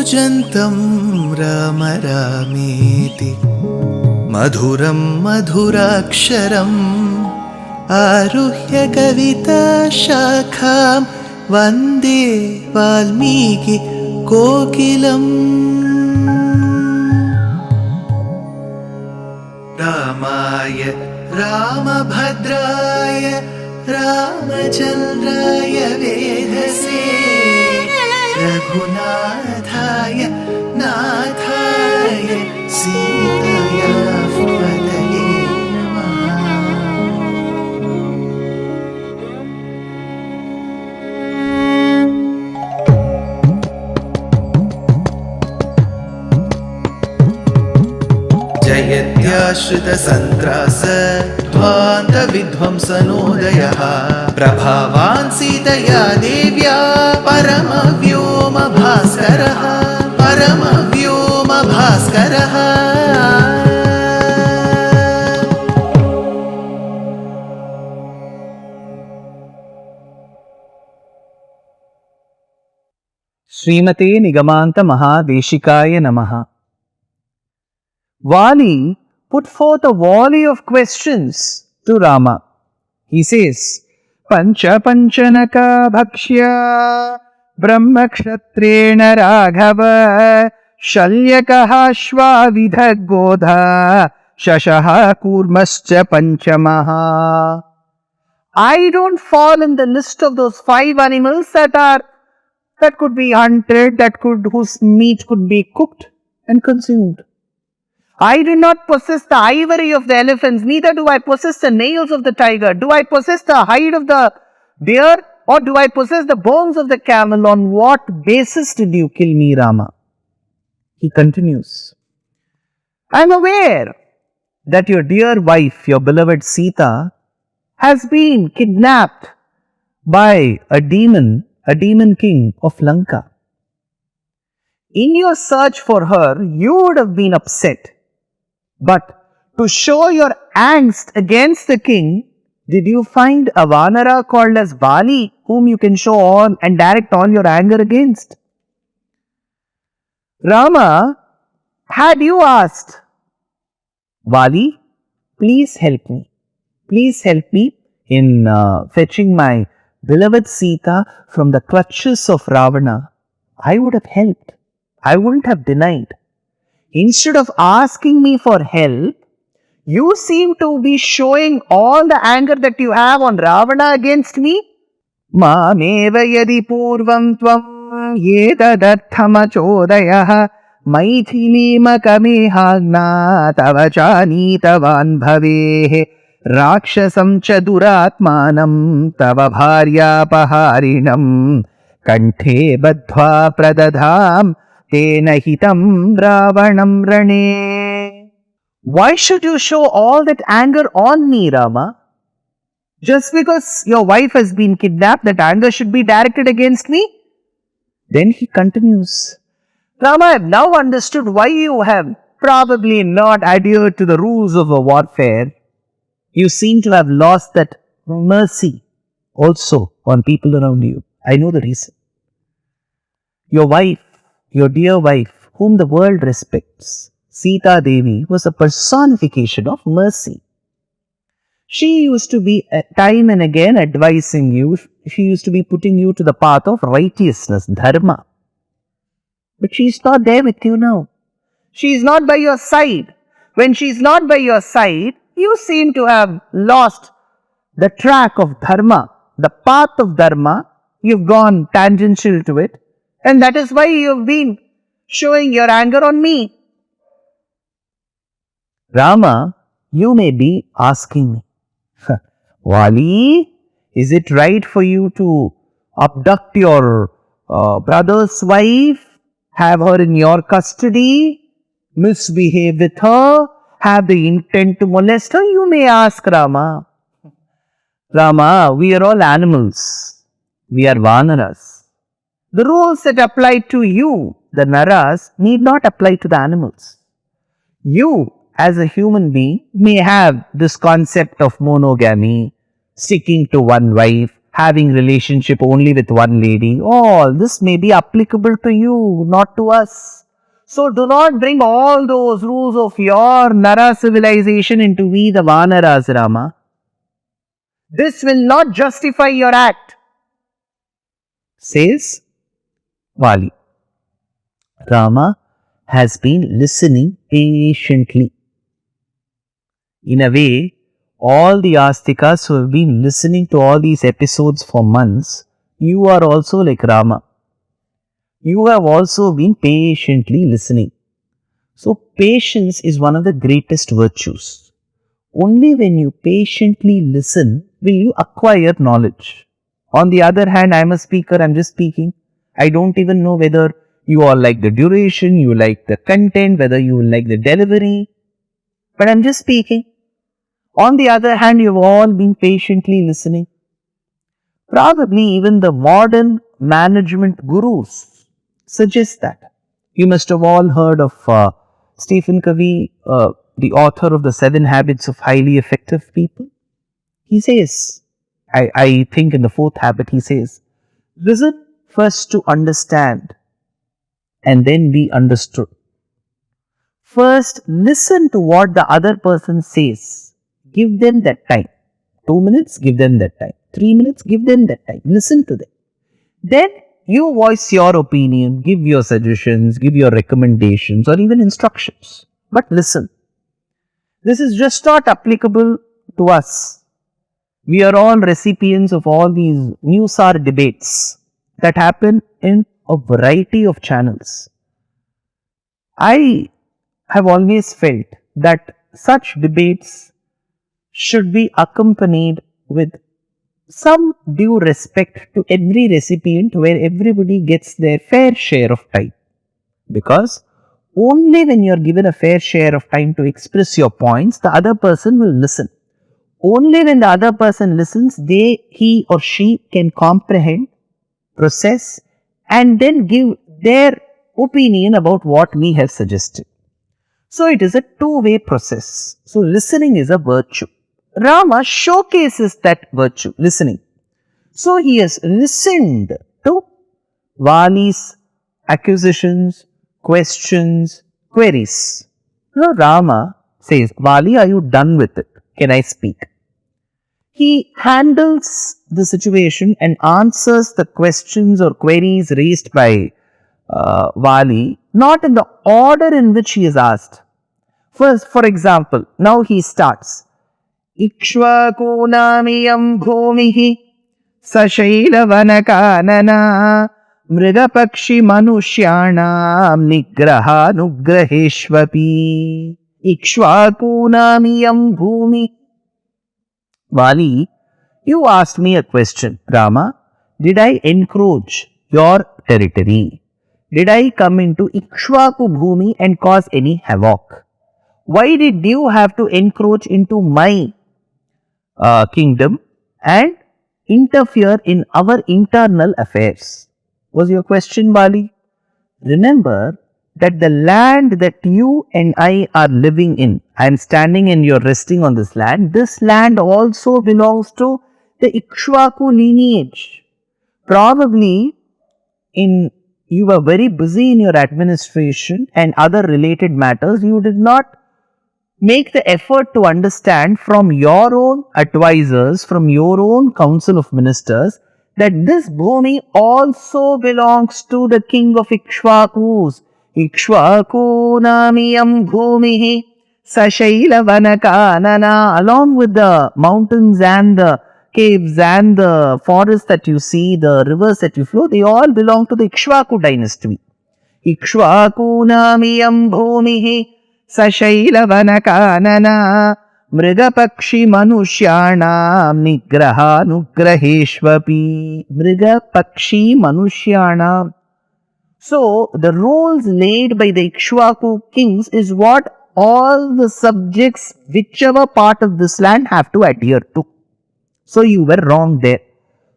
कूजन्तं राम रामेति मधुरं मधुराक्षरम् आरुह्य कविताशाखां वन्दे वाल्मीकि कोकिलम्। रामाय रामभद्राय रामचन्द्राय वेधसे रघुनाथाय नाथाय सीताया पतये नमः। जयत्याश्रितसन्त्रास ध्वान्तविध्वंसनोदयः प्रभावान् सीतया देव्या परमव्योमभास्करः परमव्योमभास्करः। श्रीमते निगमान्त महादेशिकाय नमः। Vali put forth a volley of questions to Rama. He says, Pancha Panchanaka Bhakshya Brahma Kshatrena Raghava Shalyakaha Shvavidha Godha Shashaha Kurmascha Panchamaha. I don't fall in the list of those 5 animals that could be hunted, whose meat could be cooked and consumed. I do not possess the ivory of the elephants, neither do I possess the nails of the tiger. Do I possess the hide of the deer, or do I possess the bones of the camel? On what basis did you kill me, Rama? He continues, I am aware that your dear wife, your beloved Sita, has been kidnapped by a demon king of Lanka. In your search for her, you would have been upset. But to show your angst against the king, did you find a Vanara called as Vali, whom you can show on and direct all your anger against? Rama, had you asked, Vali, please help me. Please help me in fetching my beloved Sita from the clutches of Ravana, I would have helped. I wouldn't have denied. Instead of asking me for help, you seem to be showing all the anger that you have on Ravana against me. Mameva yadi purvam tvam yetadatthamacodayah maithili makamehagna tavachani tavan bhavehe rakshasam cha duratmanam tava bharya paharinam kanthe badhva pradadham Tena hitam ravanam rane. Why should you show all that anger on me, Rama? Just because your wife has been kidnapped, that anger should be directed against me? Then he continues, Rama, I have now understood why you have probably not adhered to the rules of a warfare. You seem to have lost that mercy also on people around you. I know the reason. Your wife, your dear wife, whom the world respects, Sita Devi, was a personification of mercy. She used to be time and again advising you. She used to be putting you to the path of righteousness, dharma. But she is not there with you now. She is not by your side. When she is not by your side, you seem to have lost the track of dharma, the path of dharma. You've gone tangential to it. And that is why you've been showing your anger on me. Rama, you may be asking me, Vali, is it right for you to abduct your brother's wife, have her in your custody, misbehave with her, have the intent to molest her? You may ask Rama. Rama, we are all animals. We are Vanaras. The rules that apply to you, the Naras, need not apply to the animals. You, as a human being, may have this concept of monogamy, sticking to one wife, having relationship only with one lady. All this may be applicable to you, not to us. So do not bring all those rules of your Nara civilization into we the Vanaras, Rama. This will not justify your act, says Vali. Rama has been listening patiently. In a way, all the Astikas who have been listening to all these episodes for months, you are also like Rama. You have also been patiently listening. So, patience is one of the greatest virtues. Only when you patiently listen will you acquire knowledge. On the other hand, I am a speaker, I am just speaking. I don't even know whether you all like the duration, you like the content, whether you like the delivery. But I am just speaking. On the other hand, you have all been patiently listening. Probably even the modern management gurus suggest that. You must have all heard of Stephen Covey, the author of the 7 Habits of Highly Effective People. He says, I think in the 4th habit, he says, listen first to understand and then be understood. First, listen to what the other person says. Give them that time. 2 minutes, give them that time. 3 minutes, give them that time. Listen to them. Then you voice your opinion, give your suggestions, give your recommendations or even instructions. But listen. This is just not applicable to us. We are all recipients of all these newsar debates that happen in a variety of channels. I have always felt that such debates should be accompanied with some due respect to every recipient, where everybody gets their fair share of time. Because only when you are given a fair share of time to express your points, the other person will listen. Only when the other person listens, he or she can comprehend, process and then give their opinion about what we have suggested. So it is a two-way process. So listening is a virtue. Rama showcases that virtue, listening. So he has listened to Vali's accusations, questions, queries. Now Rama says, Vali, are you done with it? Can I speak? He handles the situation and answers the questions or queries raised by Vali, not in the order in which he is asked. First, for example, now he starts. Ikshvakunamiyam bhumihi sashailavanakana mrigapakshi manushyanam nigraha nugraheshvapi. Ikshvakunamiyam bhumi. Vali, you asked me a question. Rama, did I encroach your territory? Did I come into Ikshvaku bhumi and cause any havoc? Why did you have to encroach into my kingdom and interfere in our internal affairs? Was your question, Vali? Remember that the land that you and I are living in, I am standing and you are resting on this land also belongs to the Ikshvaku lineage. Probably you were very busy in your administration and other related matters, you did not make the effort to understand from your own advisors, from your own council of ministers, that this bhumi also belongs to the king of Ikshvakus. Ikshvaku namiyam bhumihi sashaila vanakanana. Along with the mountains and the caves and the forests that you see, the rivers that you flow, they all belong to the Ikshvaku dynasty. Ikshvaku namiyam bhumihi sashailavanakana mrigapakshi manushyanam nigraha nugraheshvapi. Mrigapakshi manushyanam. So, the rules laid by the Ikshvaku kings is what all the subjects, whichever part of this land, have to adhere to. So, you were wrong there.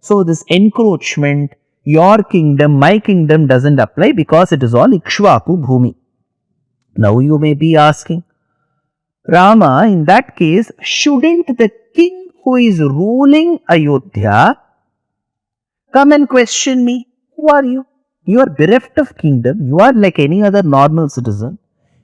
So, this encroachment, your kingdom, my kingdom doesn't apply because it is all Ikshvaku bhumi. Now you may be asking, Rama, in that case, shouldn't the king who is ruling Ayodhya come and question me. Who are you? You are bereft of kingdom. You are like any other normal citizen.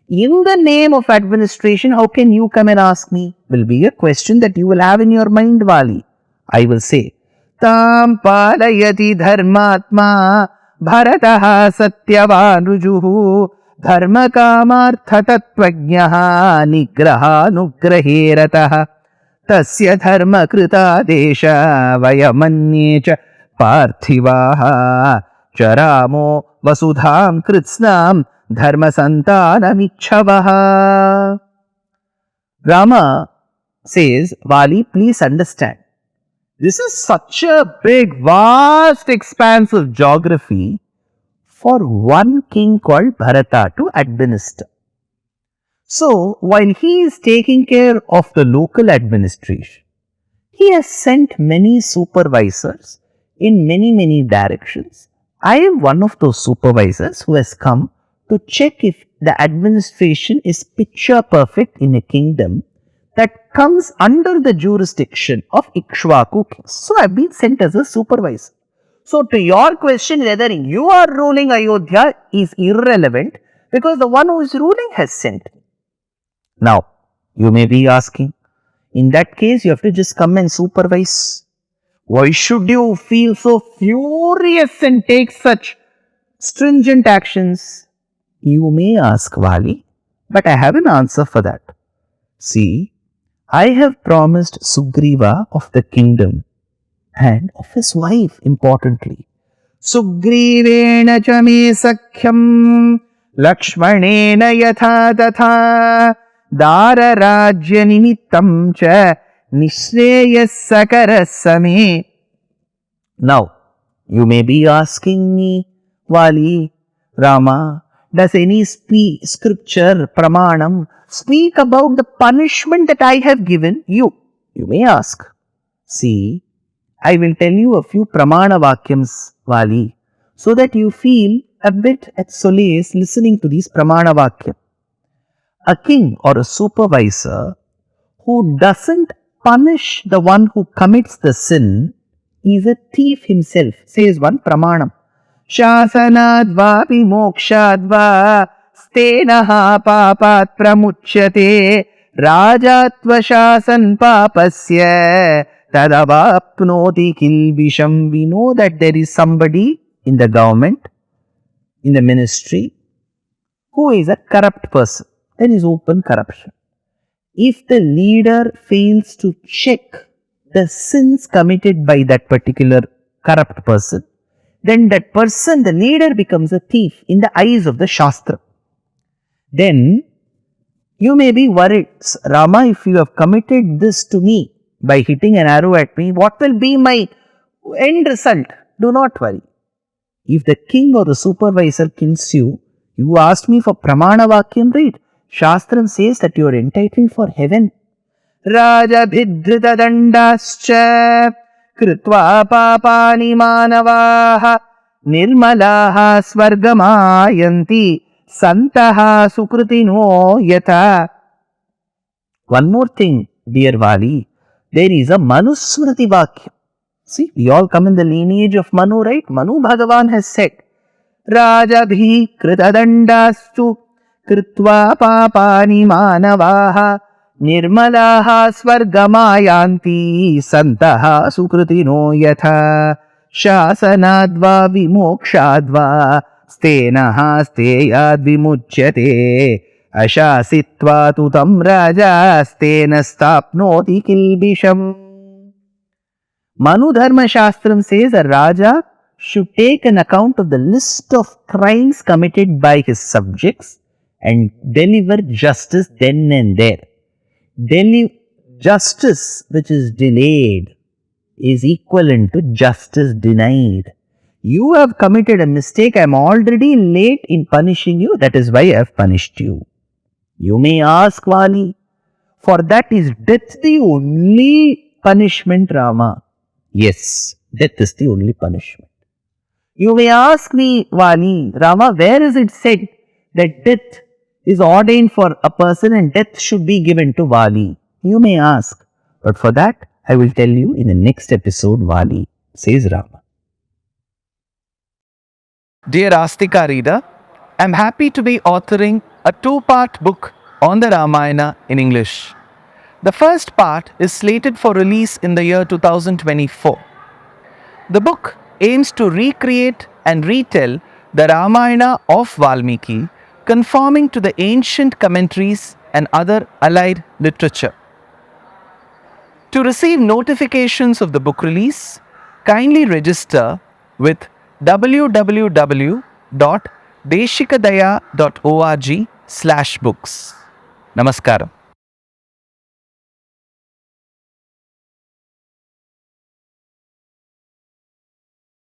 In the name of administration, how can you come and ask me? Will be a question that you will have in your mind, Vali. I will say, Tam palayati dharmatma bharataha satyavan rujuhu dharma kamartha tatvajnaha nigraha nugraherataha tasya dharma krita desha vayamanye cha parthivaha charamo vasudham kritsnam dharma santanamichhavaha. Rama says, Vali, please understand. This is such a big, vast expanse of geography for one king called Bharata to administer. So, while he is taking care of the local administration, he has sent many supervisors in many directions. I am one of those supervisors who has come to check if the administration is picture perfect in a kingdom that comes under the jurisdiction of Ikshvaku kings. So I have been sent as a supervisor. So to your question whether you are ruling Ayodhya is irrelevant because the one who is ruling has sent me. Now, you may be asking, in that case you have to just come and supervise. Why should you feel so furious and take such stringent actions? You may ask, Vali, but I have an answer for that. See, I have promised Sugriva of the kingdom and of his wife, importantly. Sugrivena cha me sakhyam Lakshmanena yatha tatha Dara rajya nimittam cha Nishreyasakara same. Now, you may be asking me, Vali, Rama, does any scripture, pramanam, speak about the punishment that I have given you? You may ask. See, I will tell you a few pramana vakyams, Vali, so that you feel a bit at solace listening to these pramana vakyam. A king or a supervisor who doesn't punish the one who commits the sin is a thief himself, says one pramanam. Shasanadva vimokshadva stenaha papat pramuchyate rajatva shasan papasya tadavapnoti kilbisham. We know that there is somebody in the government, in the ministry, who is a corrupt person. There is open corruption. If the leader fails to check the sins committed by that particular corrupt person, then that person, the leader, becomes a thief in the eyes of the Shastra. Then you may be worried, Rama, if you have committed this to me by hitting an arrow at me, what will be my end result? Do not worry. If the king or the supervisor kills you, you asked me for pramana vakyam, read. Shastram says that you are entitled for heaven. Raja bhidrita dandascha Krutva papani manavaha nirmalaha svargamayanti santaha sukrutino yata. One more thing, dear Vali, there is a Manusmriti Vakyam. See, we all come in the lineage of Manu, right? Manu Bhagavan has said, Raja bhi kritadandastu krutva papani manavaha nirmalaha svargamayanti santaha sukrutino yatha shasanadva vimokshadva stenaha steyad vimuchyate ashasitva tutam raja stena stapnoti kilbisham. Manu Dharma Shastram says a Raja should take an account of the list of crimes committed by his subjects and deliver justice then and there. Justice which is delayed is equivalent to justice denied. You have committed a mistake, I am already late in punishing you, that is why I have punished you. You may ask, Vali, for that is death the only punishment, Rama? Yes, death is the only punishment. You may ask me, Vali, Rama, where is it said that death is ordained for a person and death should be given to Vali? You may ask, but for that I will tell you in the next episode, Vali, says Rama. Dear Astika reader, I am happy to be authoring a two-part book on the Ramayana in English. The first part is slated for release in the year 2024. The book aims to recreate and retell the Ramayana of Valmiki, conforming to the ancient commentaries and other allied literature. To receive notifications of the book release, kindly register with www.deshikadaya.org/books. Namaskaram.